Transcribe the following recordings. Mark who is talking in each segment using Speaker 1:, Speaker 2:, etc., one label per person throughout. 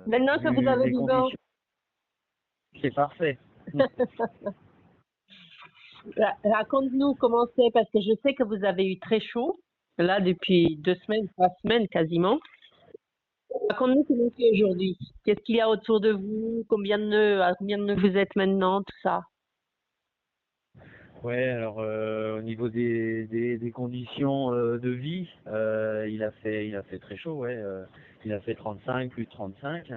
Speaker 1: Maintenant que vous
Speaker 2: vu
Speaker 1: avez
Speaker 2: les
Speaker 1: du vent,
Speaker 2: conditions, c'est parfait.
Speaker 1: raconte-nous comment c'est, parce que je sais que vous avez eu très chaud, là, depuis 2 semaines, 3 semaines quasiment. Raconte-nous comment c'est aujourd'hui. Qu'est-ce qu'il y a autour de vous? À combien de nœuds vous êtes maintenant, tout ça?
Speaker 2: Ouais, alors au niveau des conditions de vie, il a fait très chaud, ouais. Il a fait 35, plus de 35.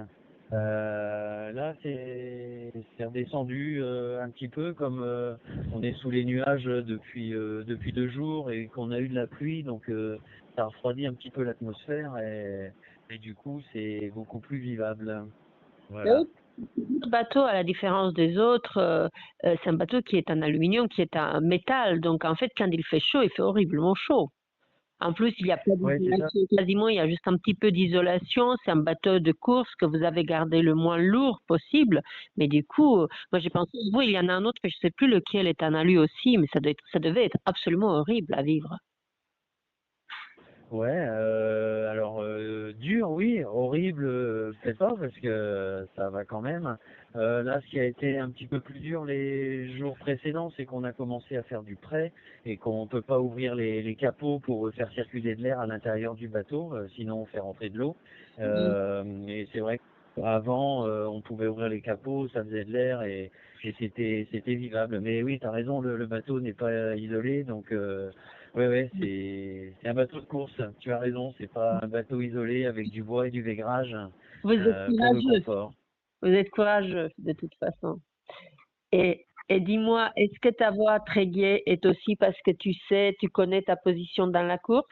Speaker 2: Là, c'est redescendu un petit peu, comme on est sous les nuages depuis 2 jours et qu'on a eu de la pluie, donc ça refroidit un petit peu l'atmosphère et du coup, c'est beaucoup plus vivable. Voilà.
Speaker 1: Le bateau, à la différence des autres, c'est un bateau qui est en aluminium, qui est en métal. Donc, en fait, quand il fait chaud, il fait horriblement chaud. En plus, il n'y a pas
Speaker 2: Ouais, c'est ça.
Speaker 1: d'isolation. Quasiment, il y a juste un petit peu d'isolation. C'est un bateau de course que vous avez gardé le moins lourd possible. Mais du coup, moi, j'ai pensé, oui, il y en a un autre, mais je ne sais plus lequel est en alu aussi, mais ça devait être absolument horrible à vivre.
Speaker 2: Ouais, alors dur, oui, horrible, peut-être pas, parce que ça va quand même. Là, ce qui a été un petit peu plus dur les jours précédents, c'est qu'on a commencé à faire du prêt et qu'on peut pas ouvrir les capots pour faire circuler de l'air à l'intérieur du bateau, sinon on fait rentrer de l'eau. Et c'est vrai qu'avant, on pouvait ouvrir les capots, ça faisait de l'air et c'était vivable. Mais oui, tu as raison, le bateau n'est pas isolé, donc ouais, c'est un bateau de course. Tu as raison, c'est pas un bateau isolé avec du bois et du vaigrage
Speaker 1: Vous êtes
Speaker 2: pour le
Speaker 1: courageux.
Speaker 2: confort.
Speaker 1: Vous êtes courageux, de toute façon. Et dis-moi, est-ce que ta voix très gaie est aussi parce que tu connais ta position dans la course?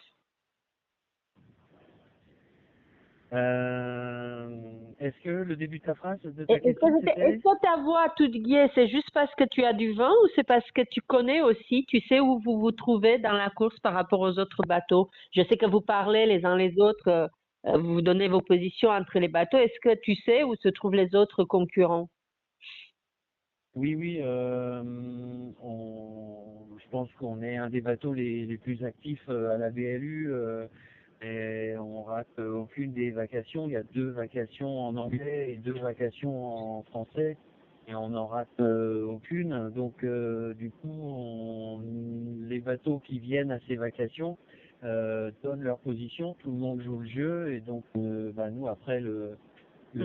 Speaker 2: Est-ce que le début de ta phrase, de
Speaker 1: Et
Speaker 2: ta question,
Speaker 1: est-ce
Speaker 2: c'était?
Speaker 1: que ta voix toute gaie, c'est juste parce que tu as du vent ou c'est parce que tu connais aussi, tu sais où vous vous trouvez dans la course par rapport aux autres bateaux? Je sais que vous parlez les uns les autres, vous vous donnez vos positions entre les bateaux. Est-ce que tu sais où se trouvent les autres concurrents?
Speaker 2: Oui, oui, je pense qu'on est un des bateaux les plus actifs à la BLU et on rate aucune des vacations. Il y a 2 vacations en anglais et 2 vacations en français et on n'en rate aucune. Donc du coup, les bateaux qui viennent à ces vacations donnent leur position, tout le monde joue le jeu et donc nous après
Speaker 1: Hmm.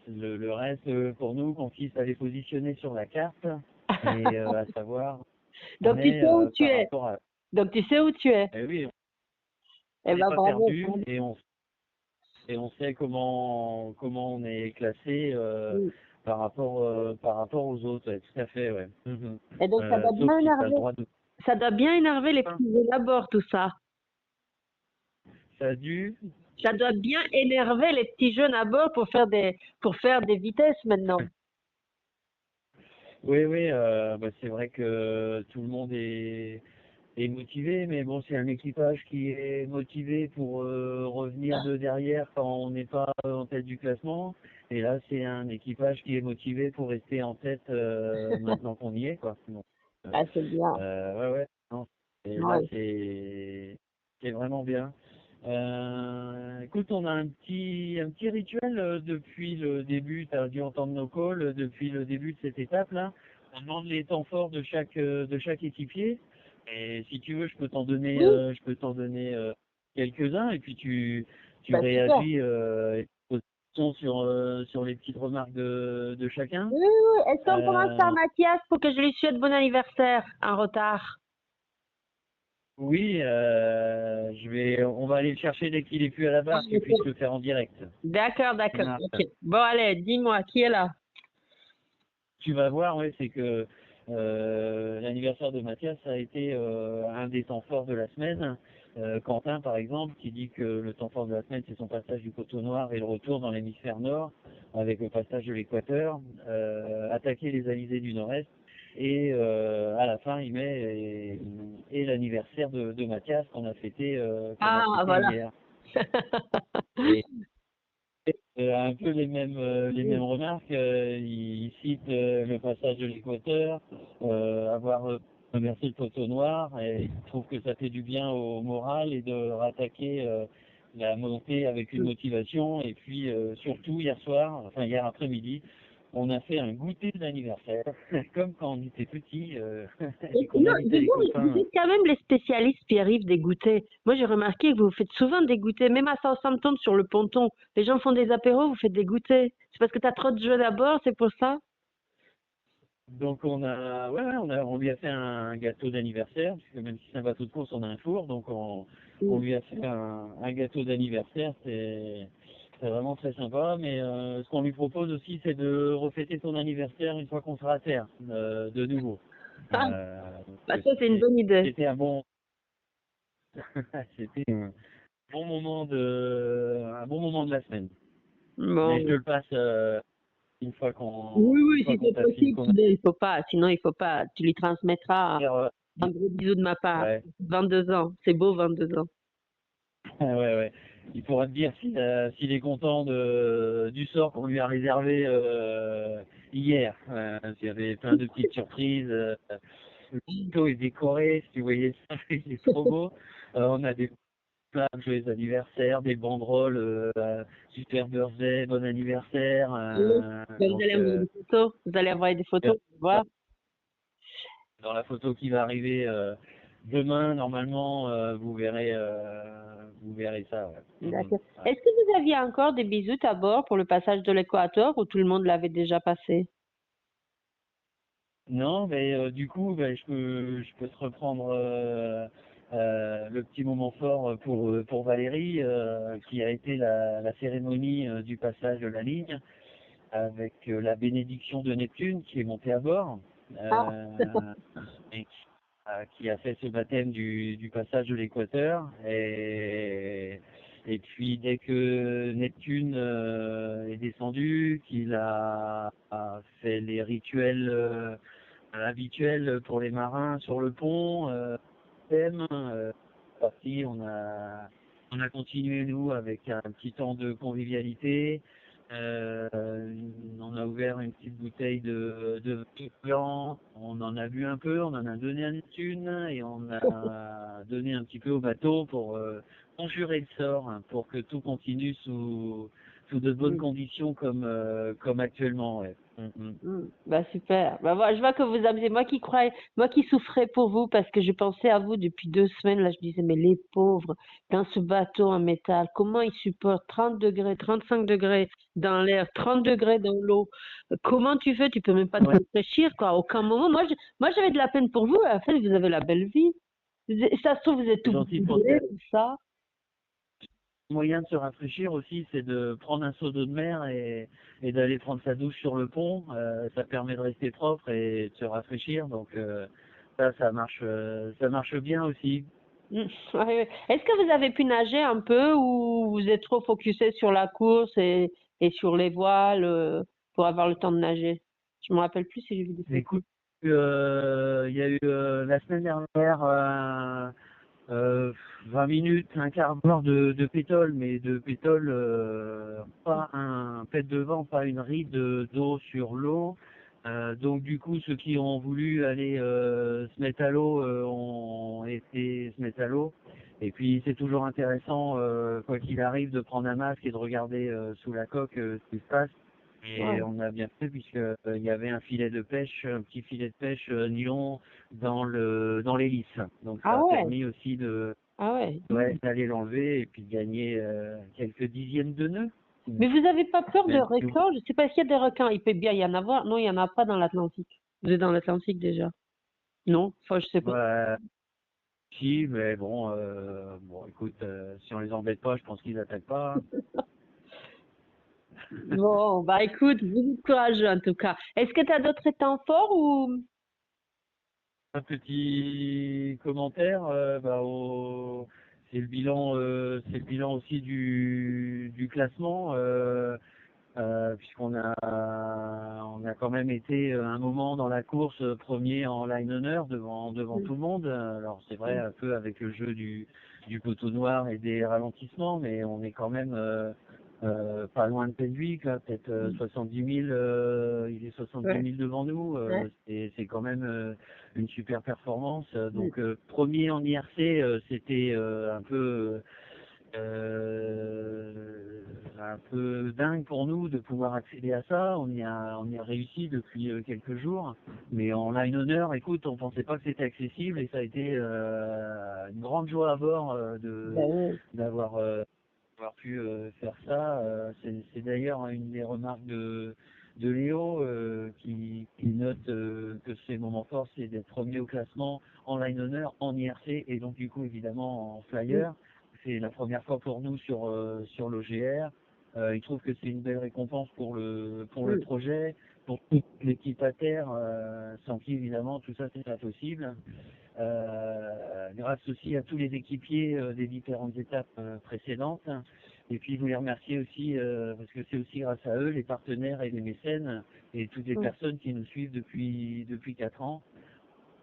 Speaker 2: le, le reste, pour nous, consiste à les positionner sur la carte et à savoir on
Speaker 1: Donc tu
Speaker 2: est
Speaker 1: sais où tu
Speaker 2: par
Speaker 1: es.
Speaker 2: rapport à...
Speaker 1: Donc tu sais où tu es.
Speaker 2: Eh oui,
Speaker 1: Eh
Speaker 2: on n'est
Speaker 1: ben
Speaker 2: pas
Speaker 1: bravo.
Speaker 2: perdu et on sait comment on est classé
Speaker 1: Oui.
Speaker 2: par rapport aux autres. Ouais, tout à fait, ouais. Mhm.
Speaker 1: Et donc
Speaker 2: Sauf si tu as le droit de...
Speaker 1: ça doit bien énerver les petits jeunes à bord, tout ça.
Speaker 2: Ça a dû...
Speaker 1: Ça doit bien énerver les petits jeunes à bord pour faire des vitesses maintenant.
Speaker 2: Oui, oui, c'est vrai que tout le monde est motivé, mais bon, c'est un équipage qui est motivé pour revenir de derrière quand on n'est pas en tête du classement. Et là, c'est un équipage qui est motivé pour rester en tête maintenant qu'on y est, quoi. Donc,
Speaker 1: Ah, c'est bien.
Speaker 2: ouais, ouais. Non, et là,
Speaker 1: Ouais.
Speaker 2: c'est vraiment bien. Écoute, on a un petit rituel depuis le début. Tu as dû entendre nos calls depuis le début de cette étape-là. On demande les temps forts de chaque équipier. Et si tu veux,
Speaker 1: Oui,
Speaker 2: je peux t'en donner quelques-uns et puis tu
Speaker 1: bah super.
Speaker 2: réagis et tu poses des questions sur les petites remarques de chacun.
Speaker 1: Oui, oui, oui. Est-ce qu'on commence par
Speaker 2: Euh,
Speaker 1: Mathias pour que je lui souhaite bon anniversaire en retard?
Speaker 2: oui, on va aller le chercher dès qu'il est plus à la barre, qu'il puisse le faire en direct.
Speaker 1: D'accord, d'accord.
Speaker 2: Voilà.
Speaker 1: Ok. Bon, allez, dis-moi, qui est là?
Speaker 2: Tu vas voir, ouais, c'est que l'anniversaire de Mathias a été un des temps forts de la semaine. Quentin, par exemple, qui dit que le temps fort de la semaine, c'est son passage du coteau noir et le retour dans l'hémisphère nord, avec le passage de l'équateur, attaquer les alizés du nord-est. Et à la fin, il met et l'anniversaire de Mathias qu'on a
Speaker 1: Ah,
Speaker 2: fêté
Speaker 1: voilà.
Speaker 2: hier. Et un peu les mêmes remarques. Il cite le passage de l'équateur, avoir traversé le poteau noir, et il trouve que ça fait du bien au moral et de rattaquer la montée avec une motivation. Et puis surtout hier après-midi, on a fait un goûter d'anniversaire, comme quand on était petit et qu'on
Speaker 1: Non,
Speaker 2: invitait les
Speaker 1: vous
Speaker 2: copains.
Speaker 1: êtes quand même les spécialistes, Pierre-Yves, des goûters. Moi, j'ai remarqué que vous faites souvent des goûters, même à Southampton, sur le ponton. Les gens font des apéros, vous faites des goûters. C'est parce que tu as trop de jeux d'abord, c'est pour ça?
Speaker 2: Donc on lui a fait un gâteau d'anniversaire, parce que même si c'est un bateau de course, on a un four, donc on lui a fait un gâteau d'anniversaire, c'est vraiment très sympa, mais ce qu'on lui propose aussi, c'est de refêter son anniversaire une fois qu'on sera à terre, de nouveau.
Speaker 1: Ah,
Speaker 2: Donc,
Speaker 1: bah ça, c'est une bonne idée.
Speaker 2: c'était un bon, c'était un bon moment de la semaine. Mais je te
Speaker 1: Bon.
Speaker 2: le passe
Speaker 1: Oui,
Speaker 2: une
Speaker 1: oui,
Speaker 2: fois
Speaker 1: si
Speaker 2: qu'on
Speaker 1: c'est
Speaker 2: t'a fini
Speaker 1: possible,
Speaker 2: qu'on a
Speaker 1: sinon il faut pas. Sinon, il faut pas. Tu lui transmettras
Speaker 2: fait,
Speaker 1: un gros bisou de ma part.
Speaker 2: ouais.
Speaker 1: 22 ans. C'est beau, 22 ans.
Speaker 2: Ouais, ouais. Il pourra te dire s'il est content du sort qu'on lui a réservé hier. Il y avait plein de petites surprises. Le plateau est décoré, si tu voyais ça, il est trop beau. On a des plats de joyeux anniversaire, des banderoles, super birthday, bon anniversaire.
Speaker 1: Oui. Ben, vous
Speaker 2: Donc,
Speaker 1: allez envoyer des photos. Vous allez envoyer des photos. Voilà.
Speaker 2: dans la photo qui va arriver demain, normalement, vous verrez ça. Ouais.
Speaker 1: D'accord.
Speaker 2: Ouais.
Speaker 1: Est-ce que vous aviez encore des bisous à bord pour le passage de l'équateur ou tout le monde l'avait déjà passé?
Speaker 2: Non, mais du coup, je peux te reprendre le petit moment fort pour Valérie, qui a été la cérémonie du passage de la ligne avec la bénédiction de Neptune qui est monté à bord
Speaker 1: Ah,
Speaker 2: et qui a fait ce baptême du passage de l'équateur. Et puis dès que Neptune est descendu, qu'il a fait les rituels habituel pour les marins sur le pont. Parti, on a continué nous avec un petit temps de convivialité. Euh, on a ouvert une petite bouteille de vin blanc, on en a bu un peu, on en a donné à Neptune et on a donné un petit peu au bateau pour conjurer le sort, hein, pour que tout continue sous de bonnes conditions comme actuellement. Ouais.
Speaker 1: bah super. Bah, je vois que vous amusez. Moi qui souffrais pour vous parce que je pensais à vous depuis 2 semaines. Là, je disais, mais les pauvres, dans ce bateau en métal, comment ils supportent 30 degrés, 35 degrés dans l'air, 30 degrés dans l'eau? Comment tu fais? Tu peux même pas te
Speaker 2: Ouais,
Speaker 1: réfléchir, quoi. À aucun moment. Moi, j'avais de la peine pour vous. En fait, vous avez la belle vie. Ça se trouve, vous êtes
Speaker 2: c'est
Speaker 1: tout
Speaker 2: gentil pour
Speaker 1: brûlé, tout ça.
Speaker 2: moyen de se rafraîchir aussi, c'est de prendre un seau d'eau de mer et d'aller prendre sa douche sur le pont. Ça permet de rester propre et de se rafraîchir. Donc ça marche bien aussi.
Speaker 1: Ouais, ouais. Est-ce que vous avez pu nager un peu ou vous êtes trop focusé sur la course et sur les voiles pour avoir le temps de nager? Je me rappelle plus si j'ai vu des photos.
Speaker 2: Écoute, il y a eu la semaine dernière 20 minutes, un quart d'heure de pétole, mais de pétole, pas un pet de vent, pas une ride d'eau sur l'eau. Donc du coup, ceux qui ont voulu aller se mettre à l'eau ont été se mettre à l'eau. Et puis c'est toujours intéressant, quoi qu'il arrive, de prendre un masque et de regarder sous la coque ce qui se passe. Et
Speaker 1: Ouais.
Speaker 2: on a bien fait puisque il y avait un filet de pêche, un petit filet de pêche nylon dans l'hélice. Donc ça
Speaker 1: Ah
Speaker 2: a
Speaker 1: ouais,
Speaker 2: permis aussi
Speaker 1: ah ouais.
Speaker 2: d'aller l'enlever et puis de gagner quelques dixièmes de nœuds.
Speaker 1: Mais vous avez pas peur de
Speaker 2: Même si
Speaker 1: requins? Je sais pas s'il y a des requins. Il peut bien y en avoir. Non, il y en a pas dans l'Atlantique. Vous êtes dans l'Atlantique déjà? Non? Enfin, je sais pas.
Speaker 2: ouais, si, mais bon, écoute, si on les embête pas, je pense qu'ils attaquent pas.
Speaker 1: Bon, bah écoute, vous êtes courageux en tout cas. Est-ce que tu as d'autres temps forts ou...
Speaker 2: Un petit commentaire, c'est le bilan aussi du classement. Puisqu'on on a quand même été un moment dans la course premier en line honneur devant tout le monde. Alors c'est vrai un peu avec le jeu du poteau noir et des ralentissements, mais on est quand même pas loin de Penduic, là, peut-être 70 000, il est 70 000 devant nous.
Speaker 1: Ouais.
Speaker 2: C'est quand même une super performance. Donc premier en IRC, c'était un peu un peu dingue pour nous de pouvoir accéder à ça. On y a réussi depuis quelques jours, mais en line honneur, écoute, on pensait pas que c'était accessible et ça a été une grande joie à bord
Speaker 1: Ben oui.
Speaker 2: d'avoir pu faire ça. C'est d'ailleurs une des remarques de Léo qui note que ses moments forts, c'est d'être premier au classement en line honneur, en IRC et donc du coup évidemment en flyer. C'est la première fois pour nous sur l'OGR. Il trouve que c'est une belle récompense pour le projet, pour toute l'équipe à terre, sans qui évidemment tout ça c'est pas possible. Grâce aussi à tous les équipiers des différentes étapes précédentes. Et puis vous les remercier aussi parce que c'est aussi grâce à eux, les partenaires et les mécènes et toutes les personnes qui nous suivent depuis 4 ans.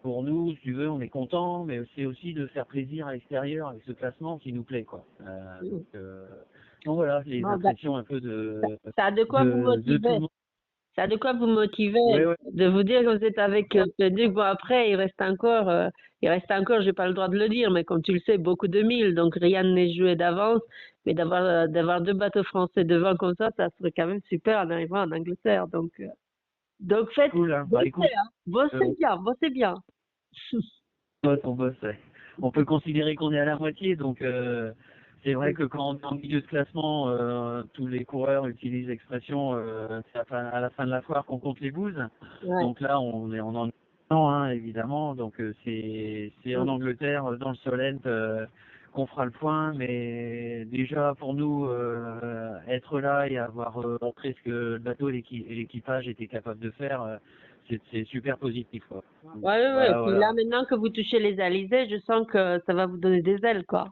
Speaker 2: Pour nous, si tu veux, on est content, mais c'est aussi de faire plaisir à l'extérieur avec ce classement qui nous plaît, quoi. Donc voilà, les
Speaker 1: Bon, ben,
Speaker 2: impressions un peu de
Speaker 1: ça a de quoi vous
Speaker 2: tout le
Speaker 1: motiver.
Speaker 2: monde.
Speaker 1: Ça a de quoi vous motiver
Speaker 2: Ouais, ouais.
Speaker 1: de vous dire que vous êtes avec Duc. Bon, après, il reste encore, j'ai pas le droit de le dire, mais comme tu le sais, beaucoup de milles, donc rien n'est joué d'avance. Mais d'avoir 2 bateaux français devant comme ça serait quand même super en arrivant en Angleterre. Donc faites,
Speaker 2: Cool, hein. Bah
Speaker 1: bossez,
Speaker 2: écoute,
Speaker 1: hein, bossez bien, bossez bien.
Speaker 2: on bosse, ouais. On peut considérer qu'on est à la moitié, donc c'est vrai que quand on est en milieu de classement, tous les coureurs utilisent l'expression c'est à la fin de la foire qu'on compte les bouses.
Speaker 1: Ouais.
Speaker 2: Donc là, on en est dedans, hein, évidemment. Donc c'est en Angleterre, dans le Solent, qu'on fera le point. Mais déjà pour nous, être là et avoir montré ce que le bateau et l'équipage étaient capables de faire, c'est super positif, quoi.
Speaker 1: Ouais. Et
Speaker 2: Voilà,
Speaker 1: puis là,
Speaker 2: voilà.
Speaker 1: maintenant que vous touchez les alizés, je sens que ça va vous donner des ailes, quoi.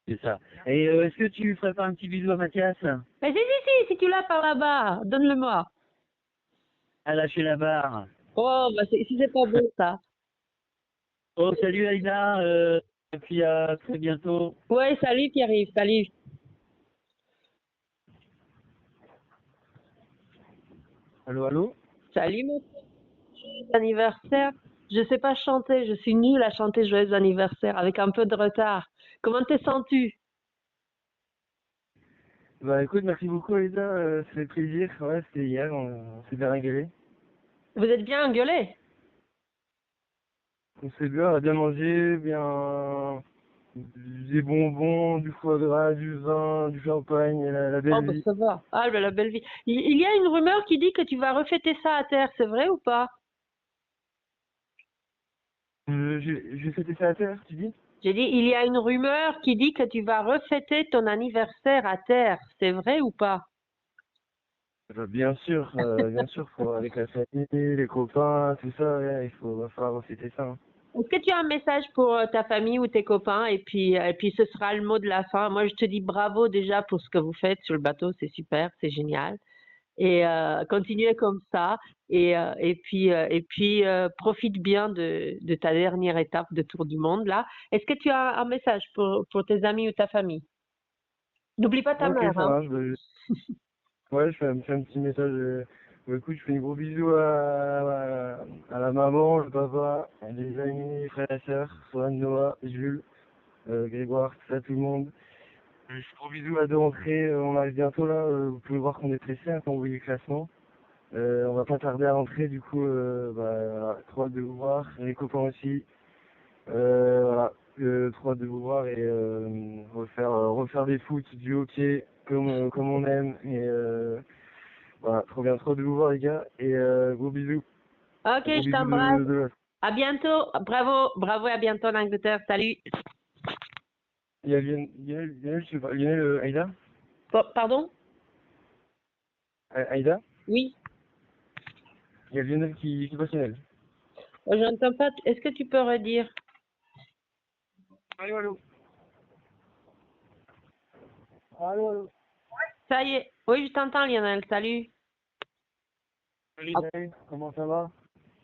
Speaker 2: C'est ça. Et est-ce que tu ferais pas un petit bisou à Mathias
Speaker 1: Mais si tu l'as par là-bas, donne-le-moi.
Speaker 2: à lâcher la barre?
Speaker 1: Oh, bah si c'est pas beau, ça.
Speaker 2: Oh, salut Aïda, et puis à très bientôt.
Speaker 1: Ouais, salut Pierre-Yves, salut.
Speaker 2: Allô, allô?
Speaker 1: Salut, mon joyeux anniversaire. Je sais pas chanter, je suis nulle à chanter joyeux anniversaire avec un peu de retard. Comment t'es sens-tu?
Speaker 3: Bah écoute, merci beaucoup Aïda, ça fait plaisir. Ouais, c'était hier, on s'est bien régalé.
Speaker 1: Vous êtes bien engueulé?
Speaker 3: On a bien mangé, bien des bonbons, du foie gras, du vin, du champagne, la
Speaker 1: Oh,
Speaker 3: belle
Speaker 1: bah
Speaker 3: vie.
Speaker 1: ça va. Ah, bah, la belle vie. Il y a une rumeur qui dit que tu vas refêter ça à terre, c'est vrai ou pas?
Speaker 3: J'ai fêté ça à terre, tu dis?
Speaker 1: J'ai dit, il y a une rumeur qui dit que tu vas refêter ton anniversaire à terre, c'est vrai ou pas?
Speaker 3: Bien sûr, avec la famille, les copains, tout ça, ouais, va falloir refêter ça, hein.
Speaker 1: Est-ce que tu as un message pour ta famille ou tes copains et puis ce sera le mot de la fin. Moi, je te dis bravo déjà pour ce que vous faites sur le bateau, c'est super, c'est génial. Et continuez comme ça et puis profite bien de ta dernière étape de tour du monde là. Est-ce que tu as un message pour tes amis ou ta famille? N'oublie pas ta
Speaker 3: Ok,
Speaker 1: mère,
Speaker 3: ça
Speaker 1: hein.
Speaker 3: marche. Ouais, je fais un petit message. Écoute, je fais un gros bisou à la maman, le papa, les amis, frères et sœurs, Swan, Noah, Jules, Grégoire, tout ça, tout le monde. Je fais gros bisous à deux entrées, on arrive bientôt là. Vous pouvez voir qu'on est pressé hein, quand vous voyez le classement. On va pas tarder à rentrer, du coup, voilà, trop hâte de vous voir, les copains aussi. Voilà, trop hâte de vous voir et refaire des foot, du hockey, comme on aime. Et voilà, trop bien, trop de vous voir les gars. Et gros bisous.
Speaker 1: Ok,
Speaker 3: Gros
Speaker 1: je
Speaker 3: bisous
Speaker 1: t'embrasse.
Speaker 3: de...
Speaker 1: À bientôt. Bravo, bravo et à bientôt en Angleterre. Salut.
Speaker 3: Il y a Lionel, je sais pas, Lionel, Aïda?
Speaker 1: Pardon?
Speaker 3: Aïda?
Speaker 1: Oui.
Speaker 3: Il y a Lionel qui passe Lionel.
Speaker 1: Oh, j'entends pas. Est-ce que tu peux redire?
Speaker 3: Allô, allô. Allô, allô.
Speaker 1: Ça y est. Oui, je t'entends, Lionel. Salut.
Speaker 3: Salut,
Speaker 1: Ah.
Speaker 3: salut, comment ça va?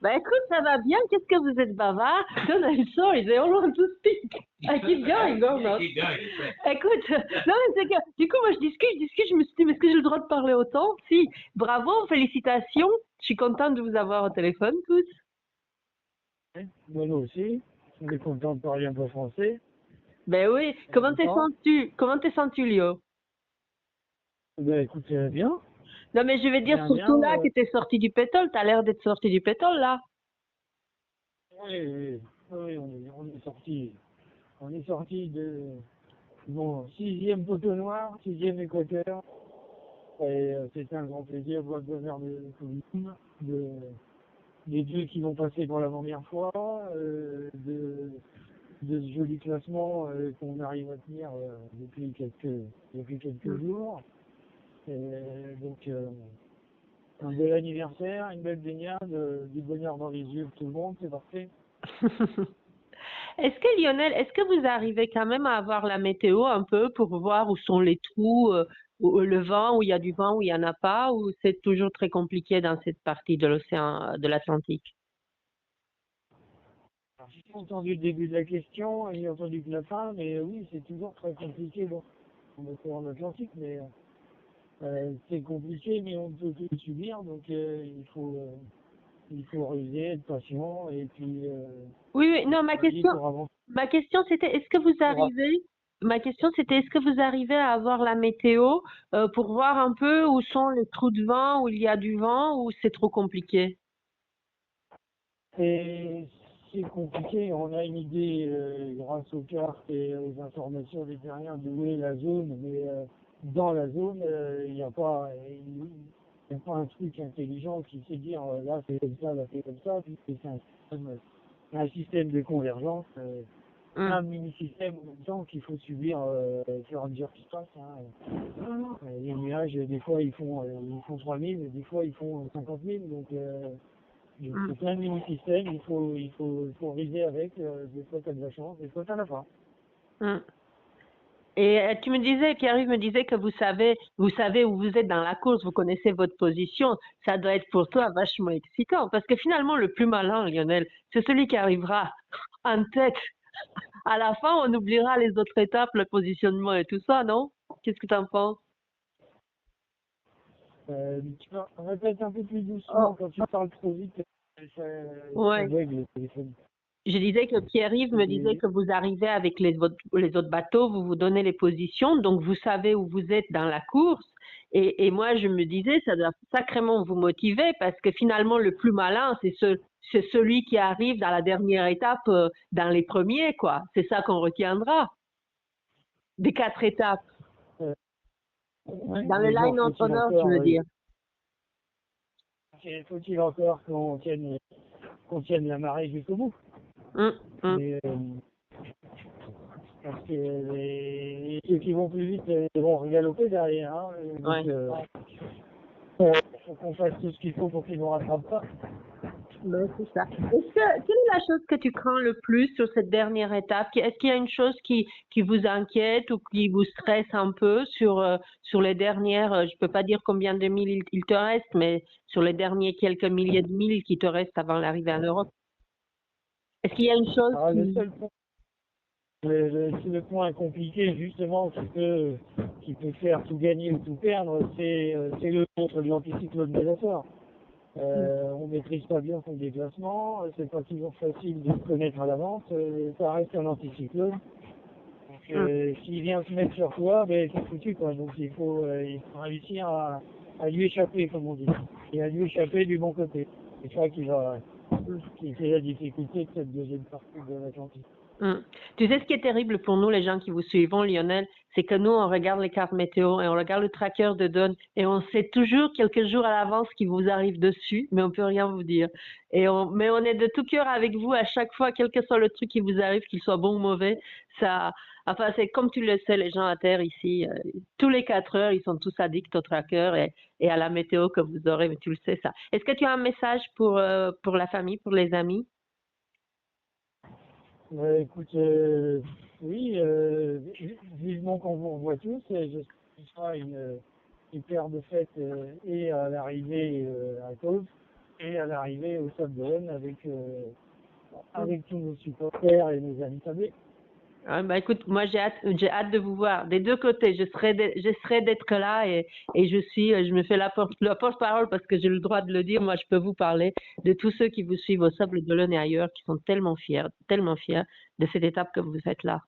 Speaker 1: Bah écoute, ça va bien. Qu'est-ce que vous êtes bavard? I'm sorry, they all want to speak. I keep going, or not? Écoute, non mais c'est que, du coup, moi je discute, je me suis dit, mais est-ce que j'ai le droit de parler autant? Si, bravo, félicitations. Je suis contente de vous avoir au téléphone, tous.
Speaker 3: Moi nous aussi. On est content de parler un peu français.
Speaker 1: Ben oui. Comment t'es
Speaker 3: D'accord.
Speaker 1: senti? Comment t'es senti, Léo?
Speaker 3: Ben écoute, bien,
Speaker 1: Non, mais je vais dire
Speaker 3: bien, bien.
Speaker 1: surtout là que t'es sorti du pétrole. T'as l'air d'être sorti du pétrole là.
Speaker 3: Oui, oui, oui, on est sorti de bon, sixième poteau noir, sixième équateur. Et c'était un grand plaisir de voir le bonheur de Covid, de, des deux qui vont passer pour la première fois, de ce joli classement qu'on arrive à tenir depuis quelques jours. Et donc, un bel anniversaire, une belle baignade, du bonheur dans les yeux de tout le monde, c'est parfait.
Speaker 1: Est-ce que Lionel, est-ce que vous arrivez quand même à avoir la météo un peu pour voir où sont les trous, le vent, où il y a du vent, où il n'y en a pas, ou c'est toujours très compliqué dans cette partie de l'océan, de l'Atlantique?
Speaker 3: Alors, j'ai pas entendu le début de la question, j'ai entendu que la fin, mais oui, c'est toujours très compliqué dans l'océan Atlantique, mais c'est compliqué, mais on peut tout subir, donc il faut ruser, être patient, et puis
Speaker 1: Oui, oui, non,
Speaker 3: pour avancer.
Speaker 1: ma question c'était, est-ce que vous arrivez, ma question c'était, est-ce que vous arrivez à avoir la météo pour voir un peu où sont les trous de vent, où il y a du vent, ou c'est trop compliqué?
Speaker 3: Et c'est compliqué, on a une idée grâce aux cartes et aux informations des terriens d'où est la zone, mais dans la zone, il n'y a pas un truc intelligent qui sait dire là c'est comme ça, là c'est comme ça, puisque c'est un système de convergence,
Speaker 1: Hum,
Speaker 3: un mini-système en même temps qu'il faut subir au fur et à mesure qui se passe. Hein. Les nuages, des fois ils font 3000, des fois ils font 50 000, donc
Speaker 1: hum,
Speaker 3: c'est plein de mini-systèmes, il faut riser avec, des fois t'as de la chance, des fois t'en as pas.
Speaker 1: hum. Et tu me disais, Pierre-Yves me disait que vous savez où vous êtes dans la course, vous connaissez votre position. Ça doit être pour toi vachement excitant, parce que finalement, le plus malin, Lionel, c'est celui qui arrivera en tête. À la fin, on oubliera les autres étapes, le positionnement et tout ça, non? Qu'est-ce que tu en penses?
Speaker 3: Tu peux répéter un peu plus doucement,
Speaker 1: Oh,
Speaker 3: quand tu parles trop vite, ça, ça
Speaker 1: ouais.
Speaker 3: bug le téléphone.
Speaker 1: Je disais que Pierre-Yves me disait
Speaker 3: Et,
Speaker 1: que vous arrivez avec les autres bateaux, vous vous donnez les positions, donc vous savez où vous êtes dans la course. Et moi, je me disais, ça doit sacrément vous motiver parce que finalement, le plus malin, c'est celui qui arrive dans la dernière étape, dans les premiers, quoi. C'est ça qu'on retiendra des 4 étapes.
Speaker 3: ouais,
Speaker 1: Dans le
Speaker 3: mais bon,
Speaker 1: line of honor, je veux dire.
Speaker 3: faut-il encore qu'on tienne la marée jusqu'au bout.
Speaker 1: Hum, hum,
Speaker 3: Mais, parce que ceux qui vont plus vite vont regaloper derrière. Hein,
Speaker 1: ouais.
Speaker 3: donc, faut qu'on fasse tout ce qu'il faut pour qu'ils ne nous rattrapent pas.
Speaker 1: Ben, c'est ça. Quelle est la chose que tu crains le plus sur cette dernière étape? Est-ce qu'il y a une chose qui vous inquiète ou qui vous stresse un peu sur les dernières, je peux pas dire combien de milles il te reste, mais sur les derniers quelques milliers de milles qui te restent avant l'arrivée en Europe? Est-ce qu'il y a une chose
Speaker 3: Alors,
Speaker 1: qui...
Speaker 3: le point compliqué, justement, qui peut faire tout gagner ou tout perdre, c'est le contre de l'anticyclone Bellator. On maîtrise pas bien son déplacement, c'est pas toujours facile de le connaître à l'avance, ça reste un anticyclone. Donc,
Speaker 1: Hum,
Speaker 3: s'il vient se mettre sur toi, ben, c'est foutu, quoi. Donc, il faut réussir à lui échapper, comme on dit. Et à lui échapper du bon côté. C'est ça
Speaker 1: hum.
Speaker 3: qui fait la difficulté de cette deuxième partie de l'Atlantique.
Speaker 1: Mm. Tu sais ce qui est terrible pour nous, les gens qui vous suivons, Lionel, c'est que nous, on regarde les cartes météo et on regarde le tracker de Don et on sait toujours quelques jours à l'avance ce qui vous arrive dessus, mais on peut rien vous dire. Mais on est de tout cœur avec vous à chaque fois, quel que soit le truc qui vous arrive, qu'il soit bon ou mauvais. Ça, enfin, c'est comme tu le sais, les gens à terre ici, tous les 4 heures, ils sont tous addicts au tracker et à la météo que vous aurez, mais tu le sais ça. Est-ce que tu as un message pour la famille, pour les amis?
Speaker 3: Écoute, oui, vivement qu'on vous revoit tous, et j'espère que ce sera une paire de fêtes et à l'arrivée à Cause et à l'arrivée au Stade de Rennes avec tous nos supporters et nos amis sablés.
Speaker 1: Ah, bah écoute, moi j'ai hâte de vous voir des deux côtés. J'essaierai d'être là et je me fais la porte-parole parce que j'ai le droit de le dire. Moi, je peux vous parler de tous ceux qui vous suivent au Sable d'Olonne et ailleurs, qui sont tellement fiers de cette étape que vous faites là.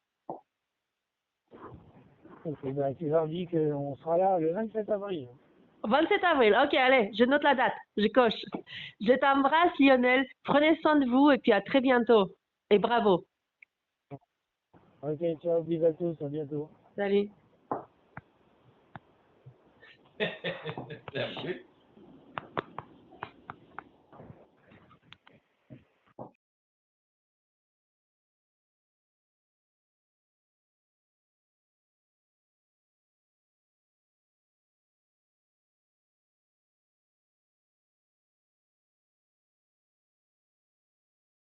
Speaker 3: Ben, tu leur dis qu'on sera là le 27 avril.
Speaker 1: 27 avril, ok, allez, je note la date, je coche. Je t'embrasse, Lionel. Prenez soin de vous et puis à très bientôt. Et bravo.
Speaker 3: Ok, ciao, bisous à tous, à bientôt.
Speaker 1: Salut.
Speaker 4: T'as vu?